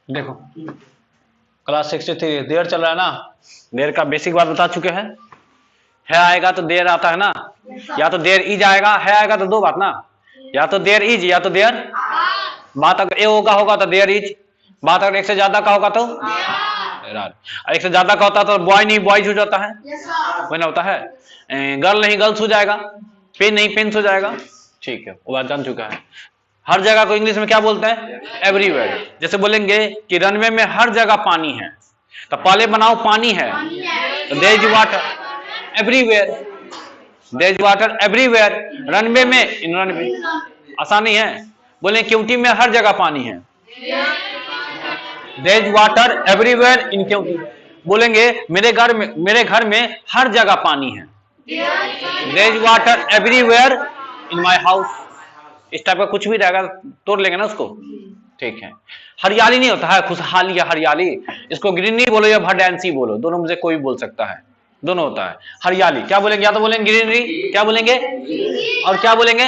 देखो क्लास 63 देर चल रहा है ना, देर का बेसिक बात बता चुके हैं। है आएगा तो देर आता है ना, या तो देर इज आएगा, है आएगा तो दो बात ना, या तो देर इज या तो देर। बात अगर ए होगा तो देर इज, बात अगर एक से ज्यादा का होगा तो एक से ज्यादा का होता है तो बॉय नहीं बॉयज हो जाता है, वही ना होता है। गर्ल नहीं गर्ल्स हो जाएगा, पेन नहीं पेन्स हो जाएगा। ठीक है, वो बात जान चुका है। हर जगह को इंग्लिश में क्या बोलते हैं? एवरीवेयर। जैसे बोलेंगे कि रनवे में हर जगह पानी है, तो पहले बनाओ पानी है, तो there is water everywhere, there is water everywhere. Runway में, इन रनवे आसानी है। बोले क्यूटी में हर जगह पानी है, there is water everywhere in cutie. बोलेंगे मेरे घर में हर जगह पानी है, there is water everywhere in my house. इस टाइप का कुछ भी रहेगा तोड़ लेंगे ना उसको। ठीक है, हरियाली नहीं होता है, खुशहाली या हरियाली। इसको ग्रीनरी बोलो या वर्डेंसी बोलो, दोनों में से कोई बोल सकता है, दोनों होता है। हरियाली क्या बोलेंगे? या तो बोलेंगे ग्रीनरी, क्या बोलेंगे? और क्या बोलेंगे?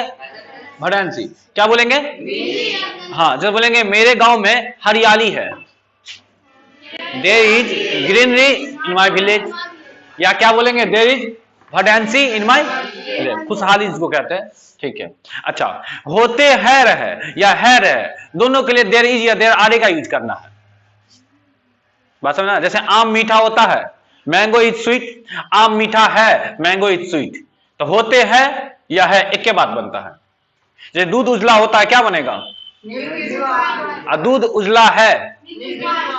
वर्डेंसी। क्या बोलेंगे? हाँ, जब बोलेंगे मेरे गांव में हरियाली है, there is greenery in my village. या क्या बोलेंगे? There is verdancy in my village, खुशहाली जिसको कहते हैं। ठीक है, अच्छा, होते है रहे या है रहे, दोनों के लिए देयर इज या देयर आर का यूज करना है। बात समझना? जैसे आम मीठा होता है, मैंगो इज स्वीट, आम मीठा है, मैंगो इज स्वीट। तो होते है या है एक के बाद बनता है। जैसे दूध उजला होता है, क्या बनेगा? दूध उजला है,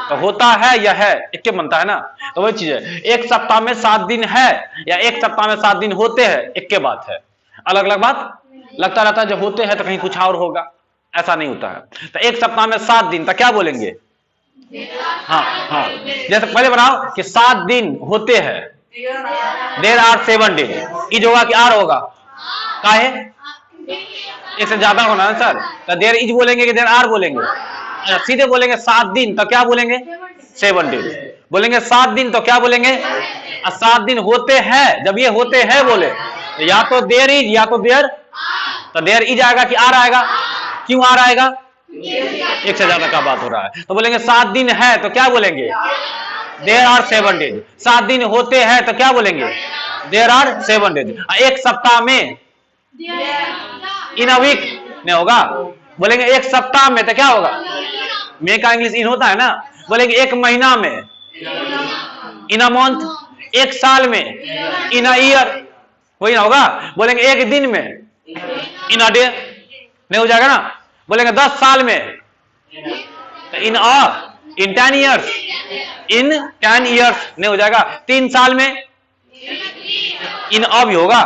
तो होता है या है एक के बनता है ना। तो वही चीज है, एक सप्ताह में 7 दिन है या एक सप्ताह में 7 दिन होते हैं, एक के बात है। अलग अलग बात लगता रहता है, जब होते हैं तो कहीं कुछ और होगा, ऐसा नहीं होता है। तो एक सप्ताह में 7 दिन, तो क्या बोलेंगे? हाँ हाँ, जैसे पहले बनाओ कि 7 दिन होते हैं, देयर आर 7 डेज। इज होगा कि आर होगा? काहे? एक से ज्यादा होना है सर, तो देयर इज बोलेंगे कि देयर आर बोलेंगे? सीधे बोलेंगे 7 दिन, तो क्या बोलेंगे? 7 डेज। बोलेंगे 7 दिन, तो क्या बोलेंगे? 7 दिन होते हैं। जब ये होते हैं बोले तो या तो देयर इज या तो देयर, तो देयर इज आएगा कि आर आएगा? क्यों आर आएगा? एक से ज्यादा का बात हो रहा है। तो बोलेंगे 7 दिन है, तो क्या बोलेंगे? There are 7 days. 7 दिन होते हैं, तो क्या बोलेंगे? There are 7 days. एक सप्ताह में, इन अ वीक नहीं होगा, बोलेंगे एक सप्ताह में, तो क्या होगा? मे का इंग्लिश इन होता है ना। बोलेंगे एक महीना में, इन अ मंथ। एक साल में, इन अ ईयर, वही ना होगा। बोलेंगे एक दिन में, इन अ डे नहीं हो जाएगा ना। बोलेंगे 10 साल में, तो इन 10 ईयर्स, इन 10 ईयर्स नहीं हो जाएगा। 3 साल में, इन भी होगा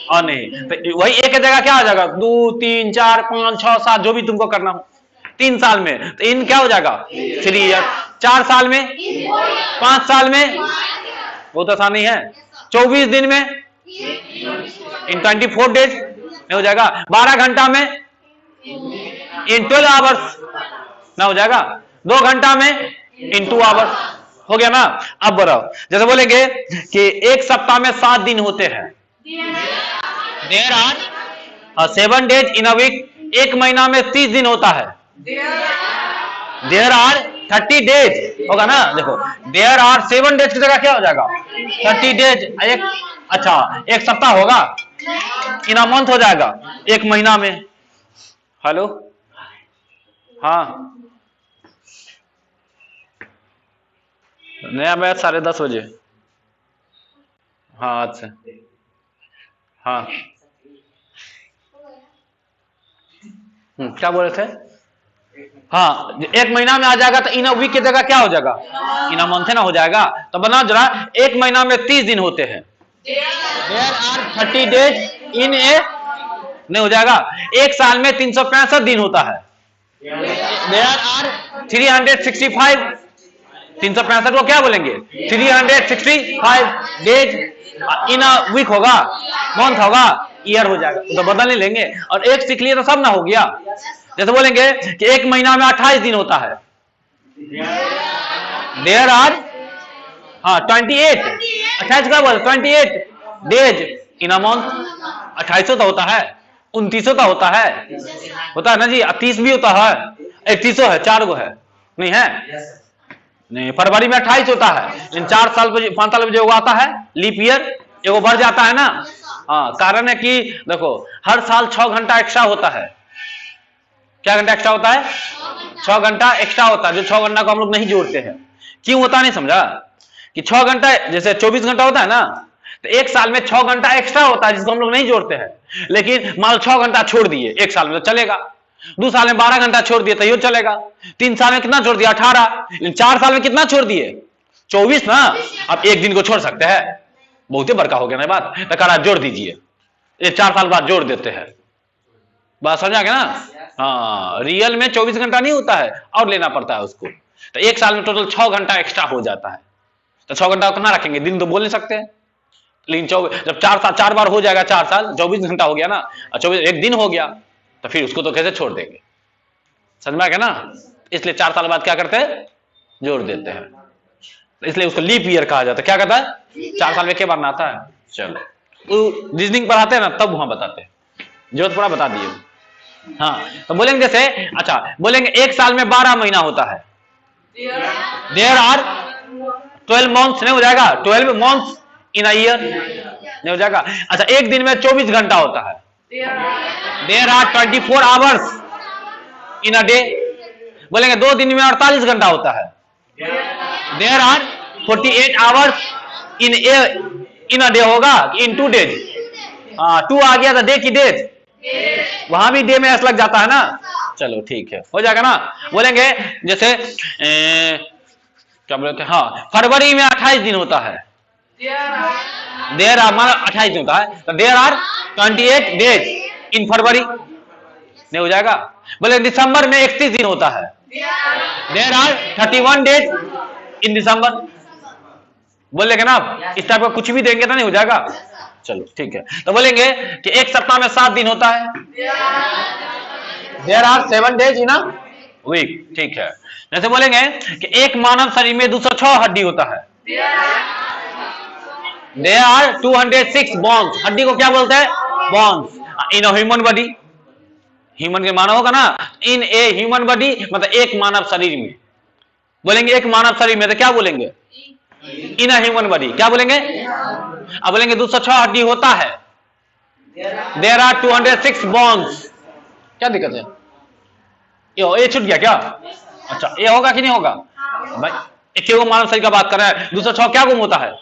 और नहीं, तो वही एक जगह क्या हो जाएगा? 2 3 4 5 6 7 जो भी तुमको करना हो। 3 साल में तो इन क्या हो जाएगा? 3 ईयर। 4 साल में, 5 साल में, बहुत आसान नहीं है। 24 दिन में, इन 24 डेज नहीं हो जाएगा। 12 घंटा में, इन 12 आवर्स ना हो जाएगा। 2 घंटा में, इन 2 आवर्स हो गया ना। अब बढ़ाओ, जैसे बोलेंगे कि एक सप्ताह में 7 दिन होते हैं, there are 7 days in a week. एक महीना में 30 दिन होता है, देयर आर 30 डेज होगा ना। देखो देयर आर 7 डेज की जगह क्या हो जाएगा? 30 डेज। एक, अच्छा, एक सप्ताह होगा, इन अ मंथ हो जाएगा, एक महीना में। हेलो, हाँ, नया बैच 10:30 बजे। हाँ अच्छा, हाँ क्या बोल रहे थे? हाँ, एक महीना में आ जाएगा तो इन अ वीक की जगह क्या हो जाएगा? इन अ मंथ ना हो जाएगा। तो बना जरा, एक महीना में 30 दिन होते हैं, देयर आर 30 डेज इन ए नहीं हो जाएगा। एक साल में 365 दिन होता है, देयर आर 365। 365 को क्या बोलेंगे? 365 डेज। इन अ वीक होगा, मंथ होगा, ईयर हो जाएगा। तो बदल नहीं लेंगे, और एक सीख लिए तो सब ना हो गया। जैसे बोलेंगे कि एक महीना में 28 दिन होता है, देयर आर 28। 28 क्या बोल? 28 डेज इन अ मंथ। 28 तो होता है, 29 का होता है ना जी, 30 भी होता है, 31 है, 4 गो है, नहीं है? नहीं, फरवरी में 28 होता है, इन 4 साल पे 5 साल में जो आता है लीप ईयर, एगो बढ़ जाता है ना। हाँ, कारण है कि देखो हर साल 6 घंटा एक्स्ट्रा होता है। क्या घंटा एक्स्ट्रा होता है? 6 घंटा एक्स्ट्रा होता है, जो 6 घंटा को हम लोग नहीं जोड़ते हैं। क्यों होता नहीं समझा? कि 6 घंटा जैसे 24 घंटा होता है ना, तो एक साल में 6 घंटा एक्स्ट्रा होता है जिसको हम लोग नहीं जोड़ते हैं। लेकिन मान लो 6 घंटा छोड़ दिए एक साल में तो चलेगा, 2 साल में 12 घंटा छोड़ दिए तो ये चलेगा, 3 साल में कितना छोड़ दिया? 18, 4 साल में कितना छोड़ दिए? 24 ना। अब एक दिन को छोड़ सकते हैं, बहुत ही बड़का हो गया ना बात, तो करा जोड़ दीजिए, ये 4 साल बाद जोड़ देते हैं। बात समझ आ गया ना? हाँ, रियल में 24 घंटा नहीं होता है और लेना पड़ता है उसको, तो एक साल में टोटल 6 घंटा एक्स्ट्रा हो जाता है। तो 6 घंटा कितना रखेंगे? दिन तो बोल नहीं सकते हैं, लेकिन जब 4 बार हो जाएगा, 4 साल 24 घंटा हो गया ना, 24 एक दिन हो गया, तो फिर उसको तो कैसे छोड़ देंगे? समझ में आ गया ना? इसलिए 4 साल बाद क्या करते हैं? जोड़ देते हैं, इसलिए उसको लीप ईयर कहा जाता है। क्या कहता है? 4 साल में के बार ना आता है। चलो रीजनिंग पढ़ाते हैं ना तब वहां बताते हैं, जरूरत पड़ा बता दिए। हाँ, तो बोलेंगे जैसे, अच्छा बोलेंगे एक साल में 12 महीना होता है, देयर आर 12 मंथ्स, नहीं हो जाएगा? 12 मंथ्स इन अ ईयर, नहीं हो जाएगा? अच्छा, एक दिन में 24 घंटा होता है, there are 24 hours in a day. बोलेंगे 2 दिन में 48 घंटा होता है, there are 48 hours in a day होगा, इन 2 डेज। 2 आ गया था डे की डेज, वहां भी डे में एस लग जाता है ना। चलो ठीक है, हो जाएगा ना? बोलेंगे जैसे क्या बोलते हैं, हाँ फरवरी में 28 दिन होता है, देयर आर मान 28 दिन होता है, तो देयर आर 28 डेज इन फरवरी, नहीं हो जाएगा? बोले दिसंबर में 31 दिन होता है, देयर आर 31 डेज इन दिसंबर। बोलेंगे ना इस टाइप का कुछ भी देंगे तो नहीं हो जाएगा। चलो ठीक है, तो बोलेंगे कि एक सप्ताह में 7 दिन होता है, there are 7 days in a week. ठीक है, जैसे बोलेंगे कि एक मानव शरीर में 206 हड्डी होता है, देयर आर 206 बोन्स। हड्डी को क्या बोलते हैं? Bones. In a human body, human के मानव होगा ना, इन ए ह्यूमन बॉडी मतलब एक मानव शरीर में। बोलेंगे एक मानव शरीर में तो क्या बोलेंगे? इन अ ह्यूमन बॉडी। क्या बोलेंगे? अब बोलेंगे 206 हड्डी होता है, देयर आर 206 बोन्स। क्या दिक्कत है? ये छूट गया क्या? अच्छा, ये होगा कि नहीं होगा भाई? एक को मानव शरीर का बात कर रहा है, 206 क्या गुम होता है,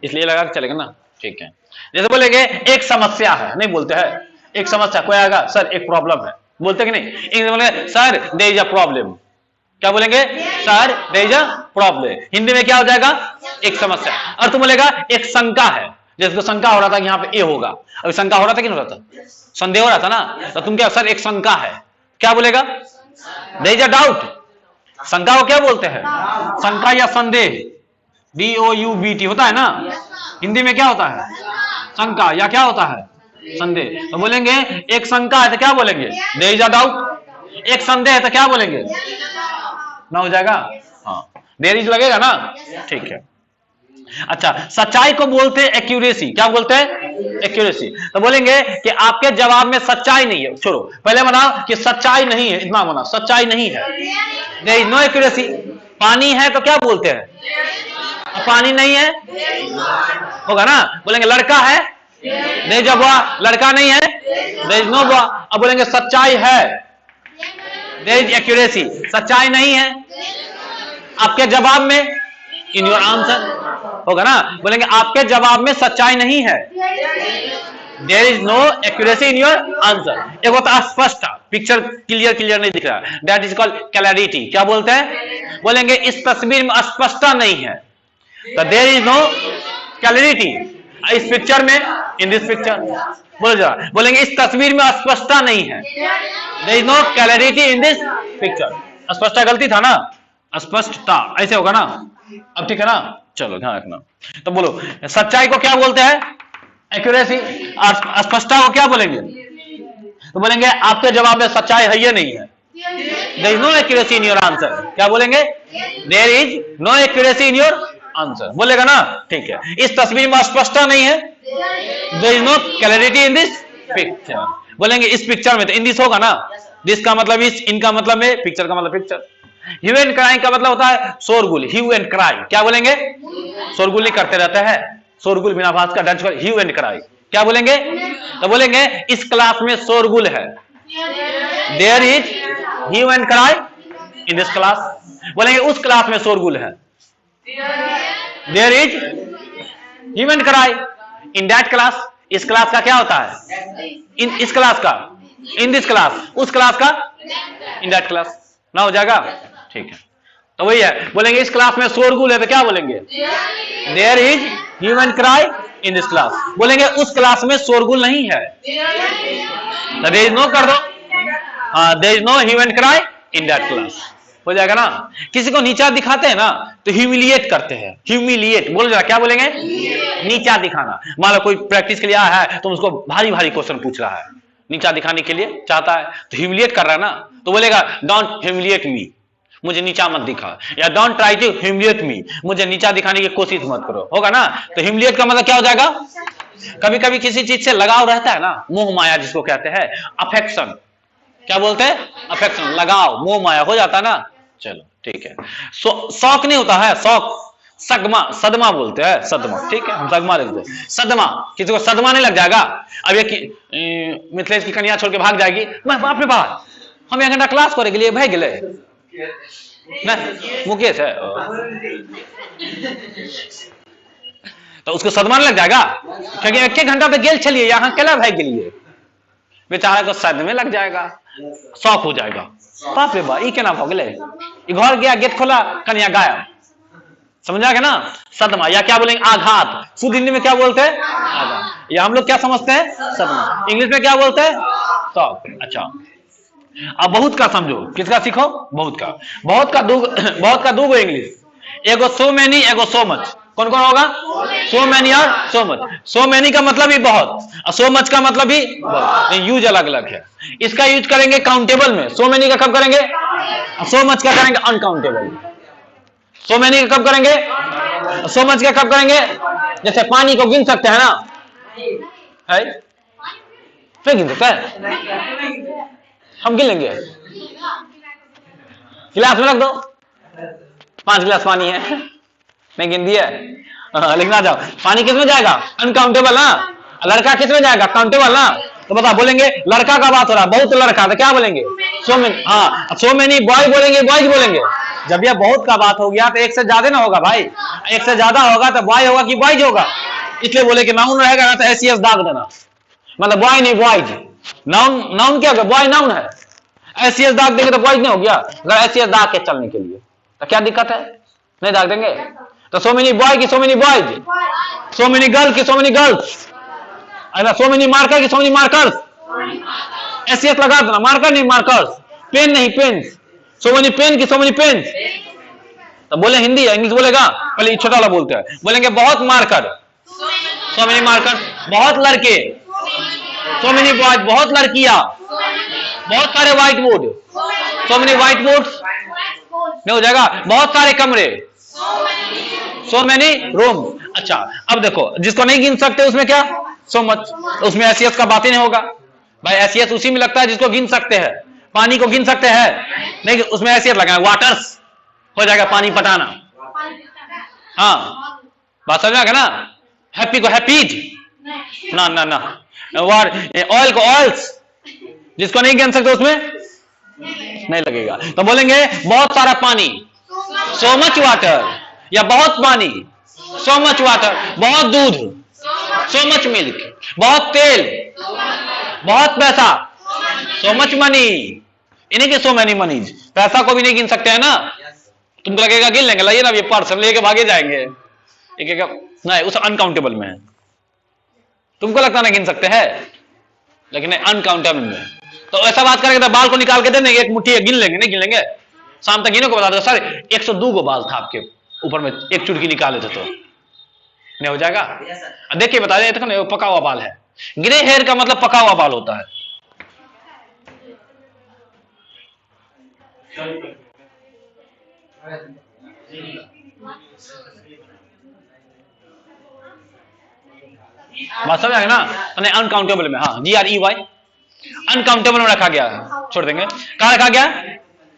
इसलिए लगा के चलेगा ना। ठीक है, जैसे बोलेंगे एक समस्या है, नहीं बोलते हैं एक समस्या, कोई आएगा सर एक प्रॉब्लम है, बोलते कि नहीं? इंग्लिश में बोलेंगे sir there is a problem. क्या बोलेंगे? Sir there is a problem. Hindi में क्या हो जाएगा? एक समस्या। और तुम बोलेगा एक शंका है, जैसे शंका हो रहा था कि यहाँ पे ए होगा, अभी शंका हो रहा था कि नहीं हो रहा था? संदेह हो रहा था ना, तो तुम क्या सर एक शंका है, क्या बोलेगा? There is a doubt. शंका को क्या बोलते हैं? शंका या संदेह, DOUBT होता है ना। हिंदी में क्या होता है? शंका या क्या होता है? संदेह। तो बोलेंगे एक शंका है तो क्या बोलेंगे? There is a doubt. एक संदेह है तो क्या बोलेंगे? ना हो जाएगा? हाँ, देयर इज लगेगा ना। ठीक है, अच्छा सच्चाई को बोलते हैं एक्यूरेसी। क्या बोलते हैं? एक्यूरेसी। तो बोलेंगे कि आपके जवाब में सच्चाई नहीं है, छोड़ो पहले बनाओ कि सच्चाई नहीं है, इतना बना सच्चाई नहीं है, देयर इज नो एक्यूरेसी। पानी है तो क्या बोलते हैं? पानी नहीं है होगा ना। बोलेंगे लड़का है, देयर इज अ बॉय। लड़का नहीं है, देयर इज नो बॉय। अब बोलेंगे सच्चाई है, देयर इज एक्यूरेसी। सच्चाई नहीं है आपके जवाब में, इन योर आंसर होगा ना। बोलेंगे आपके जवाब में सच्चाई नहीं है, there is no accuracy in your answer. एक होता है स्पष्ट, पिक्चर क्लियर नहीं दिख रहा, दैट इज कॉल्ड क्लैरिटी। क्या बोलते हैं? बोलेंगे इस तस्वीर में स्पष्टता नहीं है, तो देयर इज नो क्लैरिटी इस पिक्चर में, इन दिस पिक्चर। बोलो जरा, बोलेंगे इस तस्वीर में स्पष्टता नहीं है, there is no clarity in this picture. स्पष्टता गलती था ना, स्पष्टता ऐसे होगा ना। अब ठीक है ना, चलो ध्यान रखना। तो बोलो सच्चाई को क्या बोलते हैं? एक्यूरेसी। और स्पष्टता को क्या बोलेंगे? तो बोलेंगे आपके जवाब में सच्चाई है या नहीं है, there is no accuracy in your answer. क्या बोलेंगे? There is no accuracy in your answer. बोलेगा ना। ठीक है, इस तस्वीर में स्पष्टता नहीं है, there is no clarity in this picture. बोलेंगे इस पिक्चर में, तो इन दिस होगा ना, दिस का मतलब इस, इनका मतलब में, पिक्चर का मतलब पिक्चर। ह्यू एंड क्राई का मतलब होता है शोरगुल, ह्यू एंड क्राई, क्या बोलेंगे? शोरगुल नहीं करते रहते हैं, शोरगुल बिना आवाज का डच, ह्यू एंड क्राई, क्या बोलेंगे? तो बोलेंगे इस क्लास में शोरगुल है, there is hue and cry in this class. बोलेंगे उस क्लास में शोरगुल है, there is hue and cry in that class. इस क्लास का क्या होता है? इन, इस क्लास का, इन दिस क्लास, उस क्लास का इन दैट क्लास, ना हो जाएगा? ठीक है, तो वही है। बोलेंगे इस क्लास में शोरगुल है, तो क्या बोलेंगे? There is hue and cry in this class. बोलेंगे उस क्लास में शोरगुल नहीं है, देयर इज नो कर दो, हाँ, there is no hue and cry in that class, हो जाएगा ना। किसी को नीचा दिखाते हैं ना तो ह्यूमिलिएट करते हैं, ह्यूमिलिएट बोलो जरा, क्या बोलेंगे? नीचा दिखाना। मान लो कोई प्रैक्टिस के लिए आया है तो उसको भारी भारी क्वेश्चन पूछ रहा है, नीचा दिखाने के लिए चाहता है, तो ह्यूमिलिएट कर रहा है ना, तो बोलेगा डोंट ह्यूमिलिएट मी, मुझे नीचा मत दिखा, या डोंट ट्राई टू ह्यूमिलिएट मी, मुझे नीचा दिखाने की कोशिश मत करो, होगा ना। तो ह्यूमिलिएट का मतलब क्या हो जाएगा? कभी कभी किसी चीज से लगाव रहता है ना, मोह माया जिसको कहते हैं, अफेक्शन, क्या बोलते हैं? अफेक्शन, लगाव, मोह माया हो जाता है ना। चलो ठीक है, शौक नहीं होता है, शौक, सगमा, सदमा बोलते हैं, सदमा, ठीक है, हम सगमा लिखते हैं, सदमा, किसी को सदमा नहीं लग जाएगा? अब ये मिथिलेश की कन्या छोड़ के भाग जाएगी, मैं बाप रे बाप, हम 1 घंटा क्लास करे के लिए भाग गए ना, मुकेश है, तो उसको सदमा नहीं लग जाएगा? क्योंकि 1 घंटा पे गेल चलिए, यहाँ केला भाग गेलिए, बेचारा को सदमे लग जाएगा, शौक हो जाएगा, बाप रे बाप, केना भ गेले, घर गया, गेट खोला, कन्या गायब, समझा गया ना? सदमा, या क्या बोलेंगे? आघात, शुद्ध हिंदी में क्या बोलते हैं? आघात, या हम लोग क्या समझते हैं? सदमा, इंग्लिश में क्या बोलते हैं? शौक। अच्छा, अब बहुत का समझो, किसका सीखो? बहुत का। बहुत का दो, बहुत का दो इंग्लिश, एगो सो मैनी, एगो सो मच, कौन कौन होगा? सो मैनी और सो मच। सो मैनी का मतलब ही बहुत, और सो मच का मतलब भी बहुत, यूज अलग अलग है। इसका यूज करेंगे काउंटेबल में, सो मैनी का कब करेंगे? सो मच का करेंगे अनकाउंटेबल। सो मैनी का कब करेंगे? सो मच का कब करेंगे? जैसे पानी को गिन सकते हैं ना, है? फिर गिन सकते हैं, हम गिन लेंगे, गिलास में रख दो, 5 गिलास पानी है, नहीं गिन दिया, लिखना जाओ, पानी किस में जाएगा? अनकाउंटेबल ना। लड़का किस में जाएगा? काउंटेबल ना। तो बता, बोलेंगे लड़का का बात हो रहा है, बहुत लड़का, तो क्या बोलेंगे? सो मेनी, हाँ, सो मेनी बॉय बोलेंगे, बॉयज बोलेंगे। जब यह बहुत का बात हो गया तो एक से ज्यादा ना होगा भाई, एक से ज्यादा होगा तो बॉय होगा कि बॉयज होगा, इसलिए बोले कि नाउन रहेगा ना तो एसीएस दाग देना, मतलब बॉय नहीं बॉयज, नाउन, नाउन क्या होगा? बॉय नाउन है, एसीएस दाग देंगे तो बॉयज नहीं हो गया, अगर एसीएस दाग के चलने के लिए, तो क्या दिक्कत है? नहीं दाग देंगे? तो सो मेनी बॉय की so many boys, so many girl की so many girls, so many marker की सो मेनी मार्कर्स, एसीएस लगा देना, मार्कर नहीं मार्कर्स, पेन नहीं पेन्स, सो मेनी पेन की सो मेनी पेन्स। तो बोले हिंदी है, इंग्लिश बोलेगा? पहले छोटा वाला बोलते हैं, बोलेंगे बहुत मार्कर, सो मेनी मार्कर, बहुत लड़के, सो मेनी बॉयज, बहुत लड़कियां, बहुत सारे white board, so many white boards, नहीं हो जाएगा? बहुत सारे कमरे, सो मेनी रूम। अच्छा, अब देखो, जिसको नहीं गिन सकते उसमें क्या? सो मच, उसमें एसीएस का बात ही नहीं होगा भाई, एसीएस उसी में लगता है जिसको गिन सकते हैं। पानी को गिन सकते हैं नहीं, उसमें एसीएस लगाए, वाटर्स हो जाएगा, पानी पटाना, हाँ, बात समझ आ गया ना? हैप्पी को हैप्पीज, ना ना ना, ऑयल को ऑयल्स, जिसको नहीं गिन सकते उसमें नहीं लगेगा। तो बोलेंगे बहुत सारा पानी, सो मच वाटर, या बहुत पानी, सो मच वाटर, बहुत दूध, सो मच मिल्क, बहुत तेल, बहुत पैसा, सो मच मनी, इन्हीं के सो मैनी मनीज। पैसा को भी नहीं गिन सकते हैं ना, तुमको लगेगा गिन लेंगे, लाइए ना ये पर्स लेके भागे जाएंगे, एक एक नहीं, उस अनकाउंटेबल में है, तुमको लगता ना गिन सकते हैं, लेकिन अनकाउंटेबल में। तो ऐसा बात करेंगे तो बाल को निकाल के दे देंगे, एक मुट्ठी गिन लेंगे, नहीं गिन लेंगे, शाम तक गिनो को बता दो सर 102 गो बाल था आपके ऊपर में, एक चुटकी निकाले थे, तो नहीं हो जाएगा? देखिए बता दें, तो पका हुआ बाल है, ग्रे हेयर का मतलब पका हुआ बाल होता है। बात समझ आएगा ना, अनकाउंटेबल में, हाँ GREY अनकाउंटेबल में रखा गया है, छोड़ देंगे। कहां रखा गया,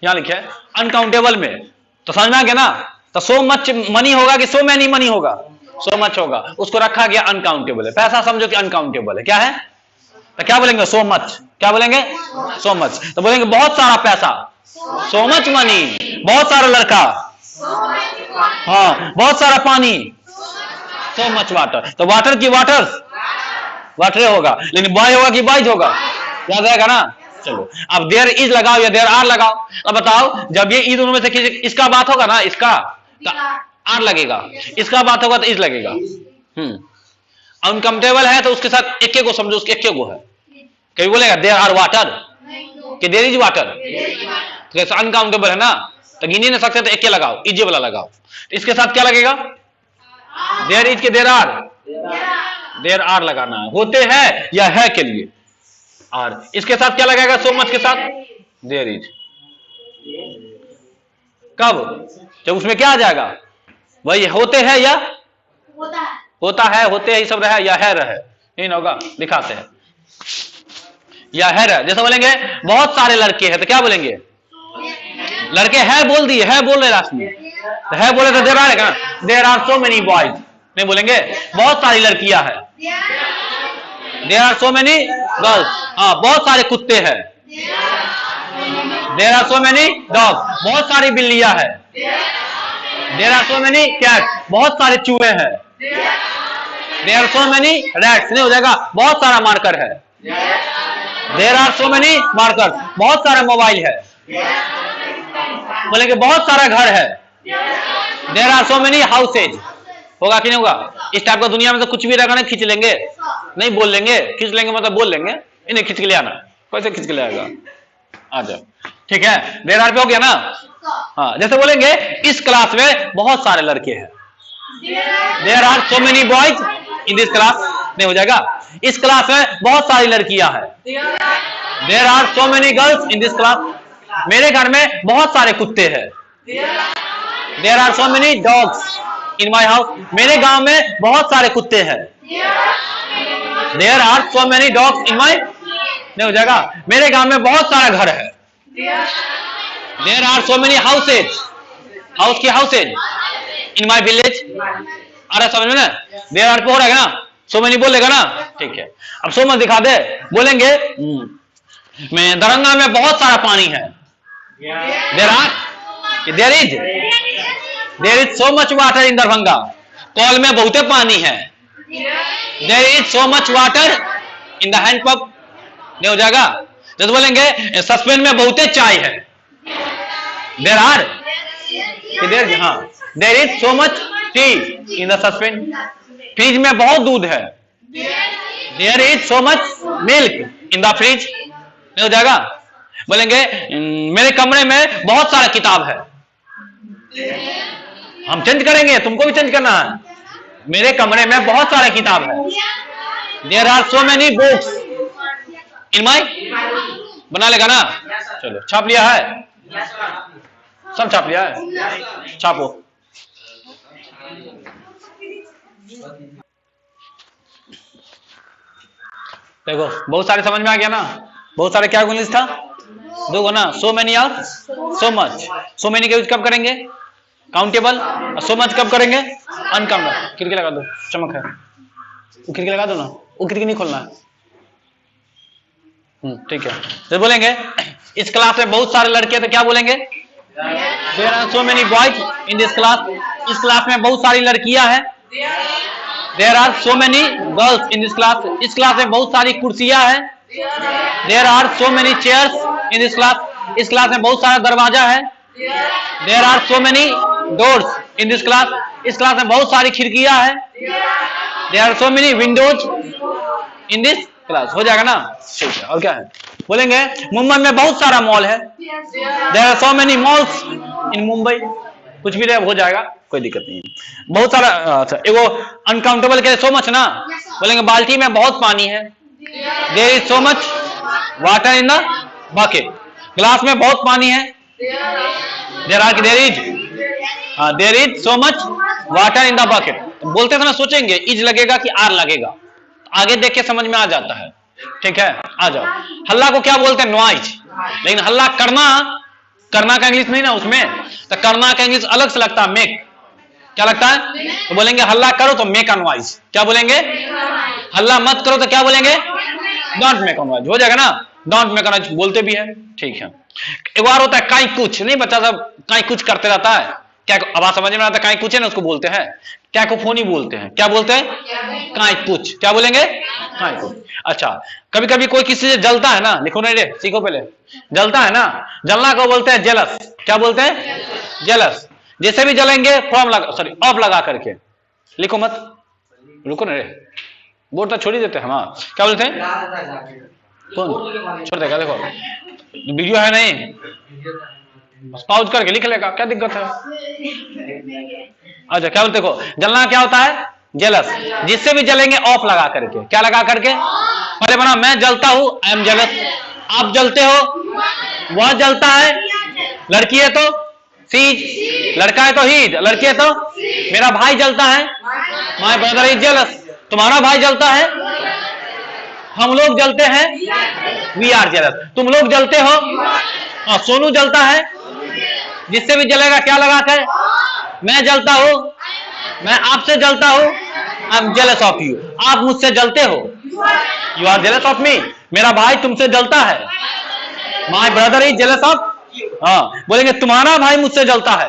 यहां लिखा है अनकाउंटेबल में, तो समझ में आ गया ना। तो सो मच मनी होगा कि सो मैनी मनी होगा, सो मच होगा, उसको रखा गया अनकाउंटेबल है। पैसा समझो कि अनकाउंटेबल है, क्या है, तो क्या बोलेंगे, सो मच, क्या बोलेंगे, सो मच। तो बोलेंगे बहुत सारा पैसा, सो मच मनी, बहुत सारा लड़का, हाँ बहुत सारा पानी, सो मच वाटर। तो वाटर की वाटर्स, वाटर होगा, लेकिन बॉय होगा कि बॉयज होगा, याद रहेगा ना। चलो अब देयर इज लगाओ या देयर आर लगाओ। अब बताओ जब ये ई दोनों में से किसी इसका बात होगा ना, इसका तो आर लगेगा, इसका बात होगा तो इज लगेगा। अनकंफर्टेबल है तो उसके साथ एक को समझो, उसके एक को है। कभी बोलेगा देयर आर वाटर कि देयर इज वाटर, तो अनकाउंटेबल है ना, तो गिन ही नहीं सकते, तो एक लगाओ, इज वाला लगाओ। इसके साथ क्या लगेगा, देयर इज के देयर आर लगाना है, होते हैं या है के लिए आर। इसके साथ क्या लगेगा, सो मच के साथ देयर इज। कब, जब उसमें क्या आ जाएगा, वही होते हैं या होता है, होते हैं ये सब रहे या है रहे, नहीं ना होगा, दिखाते हैं या है रहे। जैसे बोलेंगे बहुत सारे लड़के हैं, तो क्या बोलेंगे, लड़के है बोल दिए, है बोल रहे लास्ट में, तो है बोले तो देयर आर है, there are so many boys, नहीं बोलेंगे बहुत सारी लड़कियां हैं, there are so many girls, हाँ बहुत सारे कुत्ते हैं, there are so many dog, बहुत सारी बिल्लियां हैं, there are so many cat, बहुत सारे चूहे हैं, there are so many rats, नहीं हो जाएगा, बहुत सारा मार्कर है, there are so many marker, बहुत सारा मोबाइल है, बोलेंगे बहुत सारा घर है, there are so many houses, होगा कि नहीं होगा। इस टाइप का दुनिया में तो कुछ भी रहेगा ना, खींच लेंगे, नहीं बोल लेंगे, खींच लेंगे मतलब बोल लेंगे, इन्हें खींच के ले आना, कैसे खींच के ले आएगा, आ जाओ, ठीक है। देयर आर पे हो गया ना, हाँ। जैसे बोलेंगे इस क्लास में बहुत सारे लड़के हैं, there are so many boys in this class, नहीं हो जाएगा, इस क्लास में बहुत सारी लड़कियां हैं, there are so many girls in this class, मेरे घर में बहुत सारे कुत्ते हैं, there are so many dogs in my house, मेरे गांव में बहुत सारे कुत्ते हैं, there are so many dogs in my, नहीं हो जाएगा, मेरे गांव में बहुत सारा घर है, there are so many houses, house की हाउसेज इन माई विलेज, आ रहा समझ में ना। देयर आर पे हो रहा है ना, सो मेनी बोलेगा ना, ठीक है। अब सो मच दिखा दे, बोलेंगे मैं दरंगा में बहुत सारा पानी है, there are, there is so much water in Darbhanga, कॉल में बहुते पानी है, there is so much water in the handpump, नहीं हो जाएगा। जैसे बोलेंगे सस्पेन में बहुते चाय है, देयर आर, हाँ there is so much tea in the saucepan, fridge में बहुत दूध है, there is so much milk in the fridge, नहीं हो जाएगा। बोलेंगे मेरे कमरे में बहुत सारा किताब है, हम चेंज करेंगे, तुमको भी चेंज करना है, मेरे कमरे में बहुत सारा किताब है, there are so many books in my, बना लेगा ना। चलो छाप लिया है, सब छाप लिया है, छापो। देखो बहुत सारे समझ में आ गया ना, बहुत सारे क्या इंग्लिश था, दो गो ना, सो मेनी और सो मच। सो मेनी का यूज कब करेंगे, काउंटेबल, और सो मच कब करेंगे, अनकाउंटेबल। खिड़की लगा दो, चमक है, वो खिड़की लगा दो ना, वो खिड़की नहीं खोलना है, ठीक है। तो बोलेंगे इस क्लास में बहुत सारे लड़के, तो क्या बोलेंगे, there are so many boys in this class, इस क्लास में बहुत सारी लड़कियां हैं, there are so many girls in this class, इस क्लास में बहुत सारी कुर्सियां हैं, there are so many chairs in this class, इस क्लास में बहुत सारा दरवाजा है, there are so many doors in this class, इस क्लास में बहुत सारी खिड़कियां हैं, there are so many windows in this class, हो जाएगा ना, ठीक है। और क्या है, बोलेंगे मुंबई में बहुत सारा मॉल है, there are so many malls in Mumbai, कुछ भी रहे हो जाएगा, कोई दिक्कत नहीं है। बहुत सारा, अच्छा एगो अनकाउंटेबल के सो मच ना, बोलेंगे बाल्टी में बहुत पानी है, there is so much water in the bucket, glass में बहुत पानी है, there are, there is so much water in the bucket. बोलते समय सोचेंगे इज लगेगा कि आर लगेगा, आगे देख के समझ में आ जाता है। ठीक है, आ जाओ। हल्ला को क्या बोलते हैं? नॉइज। लेकिन हल्ला करना, करना का इंग्लिश नहीं ना उसमें, तो करना का इंग्लिश अलग से लगता है, मेक। क्या लगता है? तो बोलेंगे हल्ला करो तो मेक अ नॉइज। क्या बोलेंगे? हल्ला मत करो तो क्या बोलेंगे? Don't make a noise. हो जाएगा ना, डोंट मेक अ नॉइज बोलते भी है। ठीक है। एक बार होता है काई कुछ, नहीं बच्चा सब काई कुछ करते रहता है, क्या आवाज समझ में आता है? काई कुछ है ना, उसको बोलते हैं कैकोफोनी बोलते हैं। क्या बोलते हैं? काई कुछ। क्या बोलेंगे? काई कुछ। अच्छा, कभी कभी कोई किसी से जलता है ना, लिखो नहीं रे, सीखो पहले। जलता है ना, जलना को बोलते हैं जेलस। क्या बोलते हैं? जेलस। जैसे भी जलेंगे फॉर्म लगा, सॉरी ऑफ लगा करके लिखो मत, रुको ना रे, बोर्ड तो छोड़ ही देते हैं हम। हाँ, क्या बोलते हैं? कौन छोड़ देगा? देखो वीडियो है नहीं, बस पॉज करके लिख लेगा, क्या दिक्कत है? अच्छा, क्या बोलते? देखो जलना क्या होता है? जेलस। जिससे भी जलेंगे ऑफ लगा करके। क्या लगा करके? पहले बना मैं जलता हूं, आई एम जेलस। आप जलते हो, वह जलता है। लड़की है तो सी, लड़का है तो ही, लड़की है तो मेरा भाई जलता है, माय ब्रदर इज जेलस। तुम्हारा भाई जलता है, हम लोग जलते हैं, वी आर जेलस। तुम लोग जलते हो, सोनू जलता है। जिससे भी जलेगा क्या लगा कर? मैं जलता हूं, मैं आपसे जलता हूं, I am jealous of you. आप मुझसे जलते हो, you are jealous of me. मेरा भाई तुमसे जलता है, my brother is jealous of. हाँ, बोलेंगे तुम्हारा भाई मुझसे जलता है,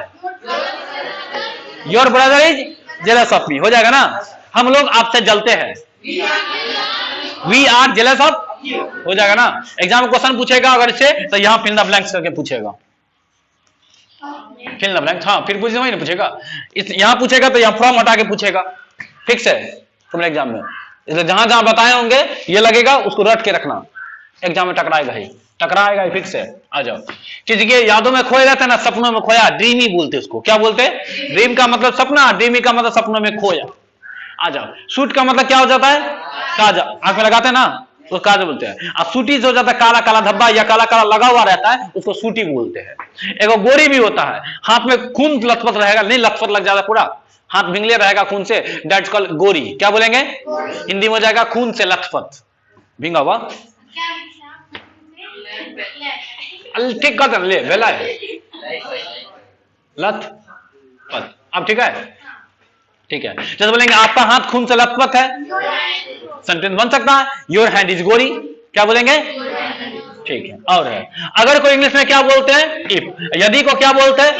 your brother is jealous of me. हो जाएगा ना, हम लोग आपसे जलते हैं, वी आर जेलस ऑफ। हो जाएगा ना। एग्जाम में क्वेश्चन पूछेगा अगर इससे, तो यहां फिल द ब्लैंक्स करके पूछेगा, फिल द ब्लैंक्स। हाँ, फिर पूछे वही ना पूछेगा, यहां पूछेगा तो यहां फ्रॉम हटा के पूछेगा। फिक्स है तुम्हारे एग्जाम में, इसलिए जहां जहां बताए होंगे ये लगेगा, उसको रट के रखना, एग्जाम में टकराएगा ही, टकराएगा ही। फिक्स है, आ जाओ। किसी के यादों में खोए रहते ना, सपनों में खोया, ड्रीमी बोलते उसको। क्या बोलते? ड्रीम का मतलब सपना, ड्रीमी का मतलब सपनों में खोया। आ जाओ। सूट का मतलब क्या हो जाता है? काजल, आंख में लगाते हैं ना, तो काजल बोलते हैं। अब सूटी से हो जाता है काला काला धब्बा या काला काला लगा हुआ रहता है, उसको सूटी बोलते हैं। एक गोरी भी होता है, हाथ में खून लथपथ रहेगा, नहीं लथपथ लग जाता पूरा, हाथ भिंगले रहेगा खून से, दैट्स कॉल्ड गोरी। क्या बोलेंगे? हिंदी में हो जाएगा खून से लथपथ, भिंगा हुआ। ठीक कर ले, वेला है लथपथ। अब ठीक है, ठीक है। जैसे बोलेंगे आपका हाथ खून से लथपथ है, सेंटेंस बन सकता है, योर हैंड इज गोरी। क्या बोलेंगे? ठीक है। और है, अगर कोई इंग्लिश में क्या बोलते हैं? इफ। यदि को क्या बोलते हैं?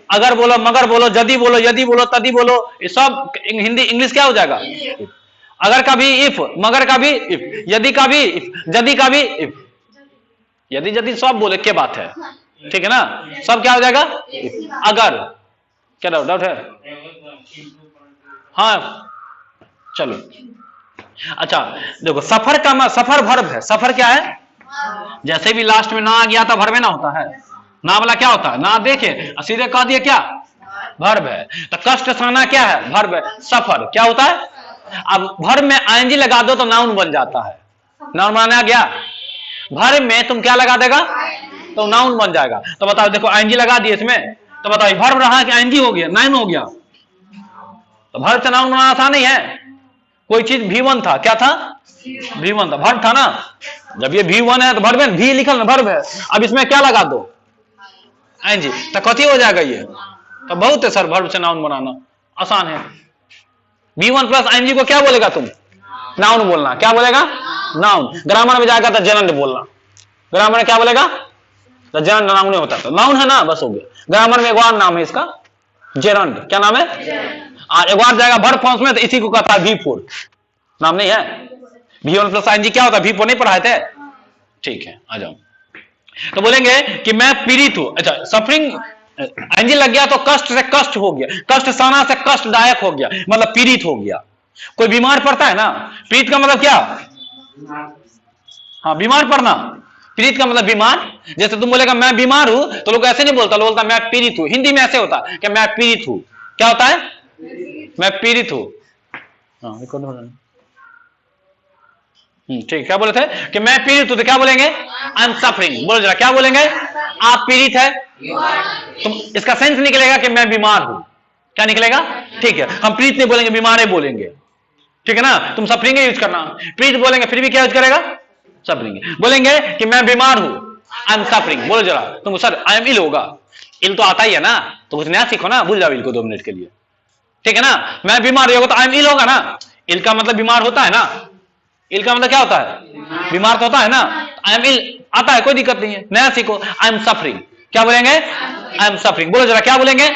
अगर बोलो, मगर बोलो, यदि बोलो, यदि बोलो, तदी बोलो, ये सब हिंदी इंग्लिश क्या हो जाएगा? अगर का भी इफ, मगर का भी इफ, यदि का भी इफ, यदि का भी इफ। यदि यदि सब बोले क्या बात है, ठीक है ना, सब क्या हो जाएगा? अगर। क्या डाउट है? हाँ चलो। अच्छा देखो, सफर का सफर वर्ब है। सफर क्या है? जैसे भी लास्ट में ना आ गया था वर्ब ना होता है, ना वाला क्या होता है? ना देखे सीधे कह दिए क्या? वर्ब है। तो कष्ट सहना क्या है? वर्ब है। सफर क्या होता है? अब वर्ब में आईएनजी लगा दो तो नाउन बन जाता है। नाउन बनाने आ गया, वर्ब में तुम क्या लगा देगा तो नाउन बन जाएगा। तो बताओ, देखो आईएनजी लगा दिए इसमें, तो बताओ वर्ब रहा कि आईएनजी हो गया, नाउन हो गया? तो वर्ब से नाउन बनाना आसान नहीं है। कोई चीज V1 था, क्या था? V1 था, वर्ब था ना। जब ये V1 है तो वर्ब है, भी लिखल ना, वर्ब है। अब इसमें क्या लगा दो? आईएनजी, तो कथी हो जाएगा ये? तो बहुत है सर, वर्ब से नाउन बनाना आसान है। V1 प्लस आईएनजी को क्या बोलेगा तुम? नाउन बोलना। क्या बोलेगा? नाउन। ग्रामर में जाएगा तो जेरंड बोलना। ग्रामर में क्या बोलेगा? तो जेरंड नाउन नहीं होता, तो नाउन है ना, बस हो गया। ग्रामर में एक और नाम है इसका, जेरंड। क्या नाम है? एक बार जाएगा वर्ब फॉर्म्स में, तो इसी को कहता है V4। नाम नहीं है। V1 प्लस आईएनजी क्या होता है? V4 नहीं पढ़ाए थे? ठीक है, आ जाओ। तो बोलेंगे कि मैं पीड़ित हूं। अच्छा, सफरिंग आईएनजी लग गया तो कष्ट से कष्ट हो गया, कष्ट सहना से कष्टदायक हो गया, मतलब पीड़ित हो गया। कोई बीमार पड़ता है ना, पीड़ित का मतलब क्या? हाँ, बीमार पड़ना। पीड़ित का मतलब बीमार। जैसे तुम बोलेगा मैं बीमार हूं, तो लोग ऐसे नहीं बोलता, लोग बोलता मैं पीड़ित हूं। हिंदी में ऐसे होता है कि मैं पीड़ित हूं। क्या होता है? मैं पीड़ित हूं। ठीक, क्या बोले थे कि मैं पीड़ित हूं, तो क्या बोलेंगे? I am suffering. बोलो जरा, क्या बोलेंगे? आप पीड़ित है, तुम इसका सेंस निकलेगा कि मैं बीमार हूं। क्या निकलेगा? ठीक है, हम पीड़ित नहीं बोलेंगे, बीमार है बोलेंगे। ठीक है ना, तुम सफरिंग यूज करना। प्लीज बोलेंगे फिर भी क्या यूज करेगा, सफरिंग। बोलेंगे कि मैं बीमार हूं, आई एम सफरिंग, बोलो जरा तुम, सर आई एम इल होगा, इल तो आता ही है ना, तो कुछ नया सीखो ना, भूल जाओ इल को 2 मिनट के लिए, ठीक है ना। मैं बीमार होगा तो आई एम इल होगा ना, इल का मतलब बीमार होता है ना, इल का मतलब क्या होता है, बीमार तो होता है ना, आई एम इल आता है, कोई दिक्कत नहीं है, नया सीखो। आई एम सफरिंग, क्या बोलेंगे, आई एम सफरिंग, बोलो जरा क्या बोलेंगे,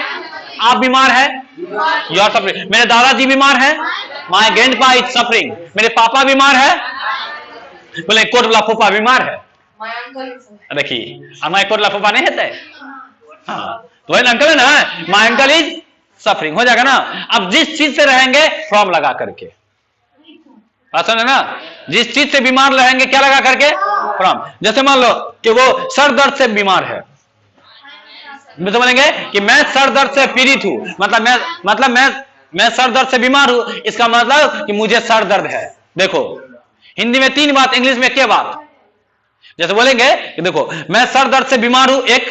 आप बीमार है, यू आर सफरिंग। मेरे दादाजी बीमार है, माय ग्रैंडपा इज सफरिंग, मेरे पापा बीमार है, बोले कोटला फूफा बीमार है, देखिए हमारे कोटला फूफा नहीं है, हाँ तो वही अंकल है ना, माय अंकल इज सफरिंग, हो जाएगा ना। अब जिस चीज से रहेंगे फ्रॉम लगा करके, आसान है ना, जिस चीज से बीमार रहेंगे क्या लगा करके, फ्रॉम। जैसे मान लो कि वो सर दर्द से बीमार है, तो बोलेंगे कि मैं सर दर्द से पीड़ित हूं, मतलब मैं सर दर्द से बीमार हूं, इसका मतलब कि मुझे सर दर्द है। देखो हिंदी में 3 बात, इंग्लिश में क्या बात। जैसे बोलेंगे कि देखो मैं सर दर्द से बीमार हूं 1,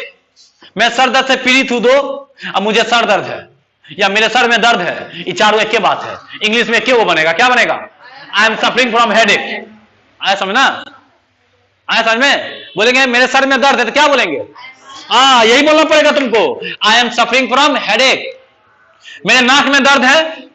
मैं सर दर्द से पीड़ित हूं 2, अब मुझे सर दर्द है या मेरे सर में दर्द है, ये चारों एक के बात है। इंग्लिश में क्या वो बनेगा, क्या बनेगा, I am suffering from headache. आया समझना, आया समझ में। बोलेंगे मेरे सर में दर्द है तो क्या बोलेंगे, यही बोलना पड़ेगा तुमको, I am suffering from headache. मेरे नाक में दर्द है,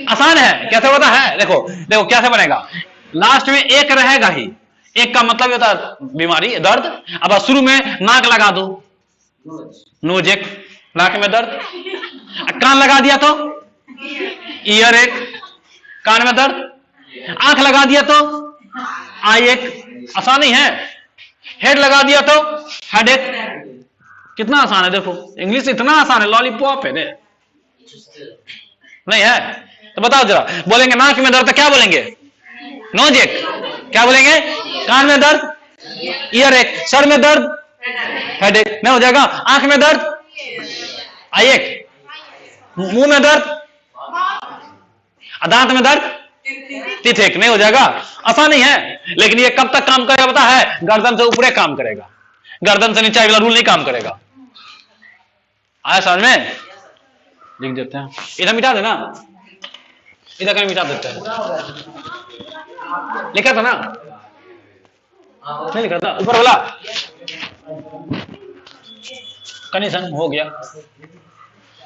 आसान है, कैसे होता है, देखो देखो कैसे बनेगा, लास्ट में एक रहेगा ही, एक का मतलब होता है बीमारी दर्द। अब शुरू में नाक लगा दो, नोज एक, नाक में दर्द। कान लगा दिया तो ईयर एक, कान में दर्द। आंख लगा दिया तो आई एक, आसान ही है। हेड लगा दिया तो हेड एक, कितना आसान है। देखो इंग्लिश इतना आसान है, लॉलीपॉप है नहीं है। तो बताओ जरा, बोलेंगे नाक में दर्द तो क्या बोलेंगे, नोज एक, क्या बोलेंगे, कान में दर्द ईयर एक, सर में दर्द हेड एक, नहीं हो जाएगा। आंख में दर्द आई एक, मुंह में दर्द, दांत में दर्द तीत एक, नहीं हो जाएगा। आसान ही है, लेकिन ये कब तक काम करेगा पता है, गर्दन से ऊपर काम करेगा, गर्दन से नीचे वाला रूल नहीं काम करेगा। आया समझ में, लिख देते हैं, इधर मिटा देना, इधर कहीं मिटा देते हैं। लिखा था ना, नहीं लिखा था, ऊपर वाला कंडीशन हो गया।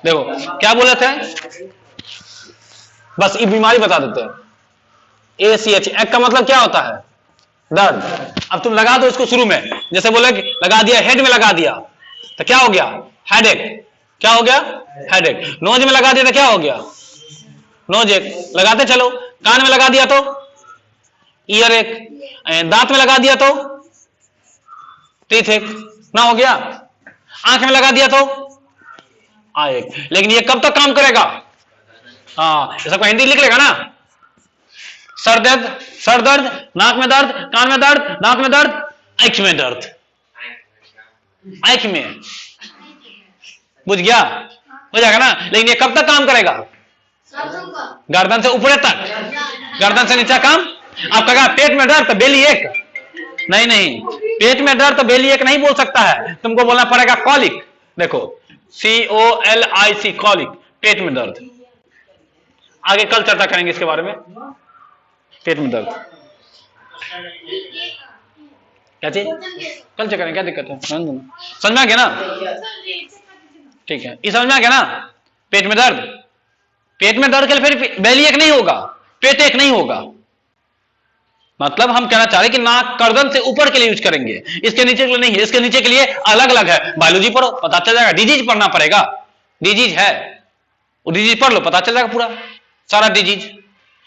देखो क्या बोले थे, बस ये बीमारी बता देते हैं। ACH, एक का मतलब क्या होता है, दर्द। अब तुम लगा दो इसको शुरू में, जैसे बोले लगा दिया हेड में लगा दिया तो क्या हो गया, हेडेक, क्या हो गया, हेडेक। नोज में लगा दिया तो क्या हो गया, नोज एक, लगाते चलो। कान में लगा दिया तो ईयर एक, दांत में लगा दिया तो टीथ एक, ना हो गया। आंख में लगा दिया तो आई एक। लेकिन ये कब तक काम करेगा, सबको हिंदी लिख लेगा ना, सर दर्द, नाक में दर्द, कान में दर्द, दांत में दर्द, आंख में दर्द, आंख में, बुझ गया, हो जाएगा ना। लेकिन ये कब तक काम करेगा, गर्दन से ऊपर तक, गर्दन से नीचे काम। आप कहा पेट में दर्द तो बेली एक, नहीं, पेट में दर्द तो बेली एक नहीं बोल सकता है, तुमको बोलना पड़ेगा कॉलिक। देखो COLIC, कॉलिक, पेट में दर्द। आगे कल चर्चा करेंगे इसके बारे में, पेट में दर्द क्या चीज, कल चर्चा करेंगे, क्या दिक्कत है, समझ में आ गया ना, ठीक है, ये समझ में आ गया ना। पेट में दर्द, पेट में दर्द के लिए फिर बेली एक नहीं होगा, पेट एक नहीं होगा। मतलब हम कहना चाह रहे हैं कि नाक गर्दन से ऊपर के लिए यूज करेंगे, इसके नीचे के लिए नहीं है, इसके नीचे के लिए अलग अलग है। बायोलॉजी पढ़ो पता चल जाएगा, डिजीज पढ़ना पड़ेगा, डिजीज है वो डिजीज पढ़ लो पता चल जाएगा पूरा सारा डिजीज।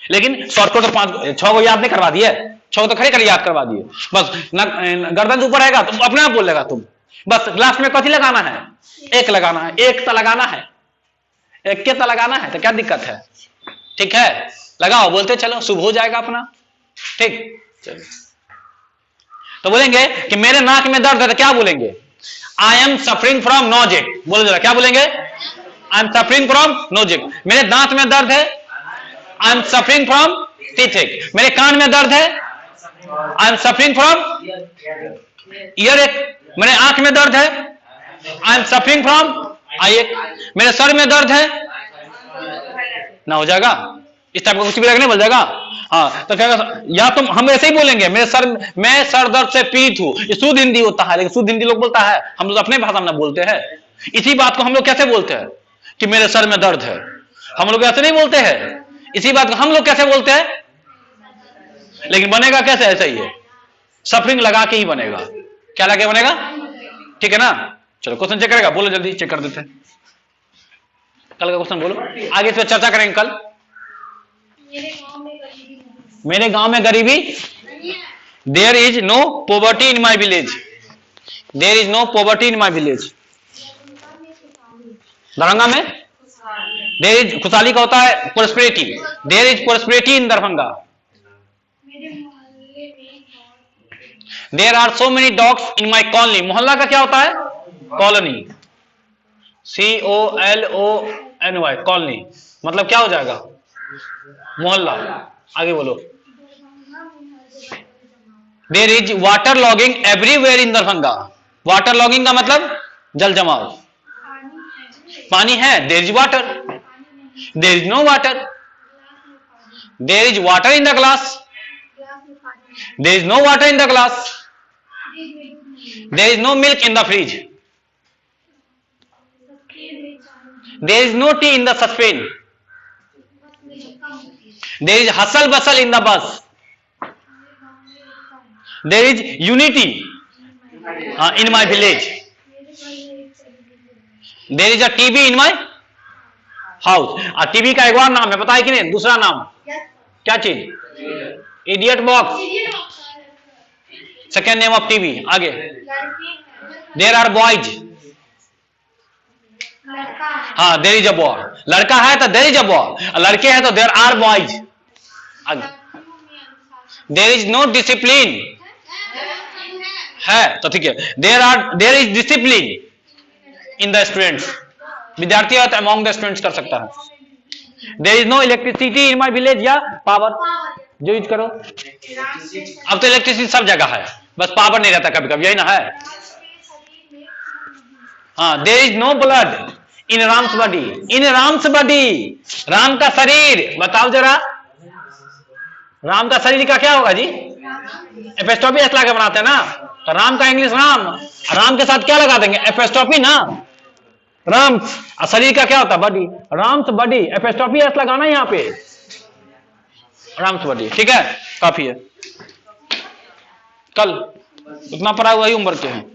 लेकिन शॉर्टकट तो 5-6 को याद नहीं करवा दिए, 6 तो खड़े कर याद करवा दिए। बस गर्दन से ऊपर रहेगा तुम अपने आप बोल लेगा तुम, बस लास्ट में कथी लगाना है, एक लगाना है, एक तो लगाना है, एक के तो लगाना है, तो क्या दिक्कत है, ठीक है, लगाओ, बोलते चलो, शुभ हो जाएगा अपना, ठीक। चलो तो बोलेंगे कि मेरे नाक में दर्द है तो क्या बोलेंगे, आई एम सफरिंग फ्रॉम नोजेक, बोलो जरा क्या बोलेंगे, आई एम सफरिंग फ्रॉम नोजेक। मेरे दांत में दर्द है, I am suffering from teeth. मेरे कान में दर्द है, I am suffering from year एक। मेरे आंख में दर्द है, I am suffering from I एक। मेरे सर में दर्द है, ना हो जाएगा, इस टाइप का कुछ भी लगने बोल जाएगा। हाँ तो क्या, या तुम हम ऐसे ही बोलेंगे मैं सर दर्द से पीड़ित हूं, ये शुद्ध हिंदी होता है, लेकिन शुद्ध हिंदी लोग बोलता है, हम लोग अपने भाषा में बोलते हैं। इसी बात को हम लोग कैसे बोलते हैं कि मेरे सर में दर्द है, हम लोग ऐसे नहीं बोलते हैं। इसी बात को हम लोग कैसे बोलते हैं, लेकिन बनेगा कैसे, ऐसा ही है, सफरिंग लगा के ही बनेगा। क्या लगा के बनेगा, ठीक है ना। चलो क्वेश्चन चेक करेगा, बोलो जल्दी चेक कर देते हैं। कल का क्वेश्चन बोलो, आगे इस पर चर्चा करेंगे कल। मेरे गांव में गरीबी, there is no poverty in my village, there is no poverty in my village. Darbhanga में देयर इज, खुशहाली का होता है prosperity, there is prosperity in Darbhanga. There are so many dogs in my colony, मोहल्ला का क्या होता है, कॉलोनी, COLONY, कॉलोनी मतलब क्या हो जाएगा, मोहल्ला। आगे बोलो, there is water logging everywhere in Darbhanga, water logging का मतलब जल जमाव, पानी है, there is water, there is no water, there is water in the glass, there is no water in the glass, there is no milk in the fridge, there is no tea in the saucepan, there is hustle bustle in the bus, there is unity in my village, there is a TV in my house. TV का एक और नाम है, पता है कि नहीं, दूसरा नाम क्या चीज, idiot box, second name of TV. आगे, देयर आर बॉयज, हाँ देयर इज अ बॉय, लड़का है तो देयर इज अ बॉय, लड़के हैं तो देयर आर बॉयज। आगे, देयर इज नो डिसिप्लिन, है तो ठीक है, there is discipline in the students, विद्यार्थी है तो अमॉन्ग द स्टूडेंट्स कर सकता है। There is no electricity in my village, या पावर जो यूज करो, अब तो इलेक्ट्रिसिटी सब जगह है, बस पावर नहीं रहता कभी कभी, यही ना है। हाँ, there is no blood in Ram's body, in Ram's body, Ram का शरीर, बताओ जरा राम का शरीर का क्या होगा जी, एपोस्ट्रोफी एस लगा के बनाते हैं ना, तो राम का इंग्लिश राम, राम के साथ क्या लगा देंगे, एपोस्ट्रोफी ना, राम, और शरीर का क्या होता है, body, Ram's body, apostrophe S लगाना यहाँ पे, राम्स बॉडी, ठीक है, काफी है। कल उतना पढ़ा हुआ ही उम्र के हैं।